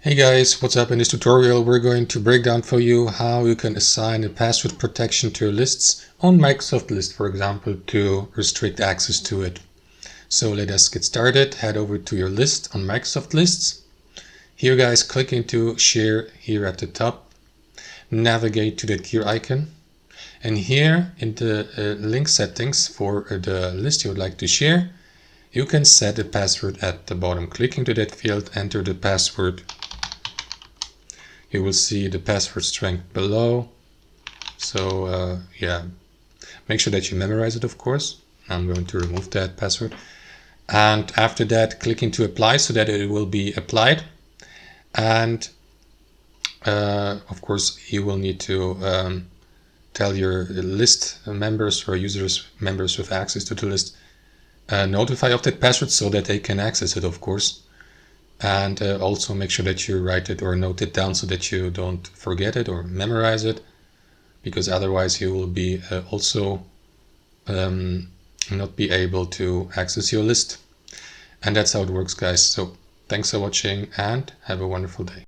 Hey guys, what's up? In this tutorial we're going to break down for you how you can assign a password protection to your lists on Microsoft List, for example, to restrict access to it. So let us get started. Head over to your list on Microsoft Lists. Here guys, click into Share here at the top. Navigate to the gear icon. And here in the link settings for the list you would like to share, you can set a password at the bottom. Click into that field, enter the password. You will see the password strength below. So make sure that you memorize it, of course. I'm going to remove that password. And after that, click into apply so that it will be applied. And of course, you will need to tell your list members or members with access to the list, notify of that password so that they can access it, of course. And also make sure that you write it or note it down so that you don't forget it or memorize it, because otherwise you will be also not be able to access your list. And that's how it works, guys. So thanks for watching and have a wonderful day.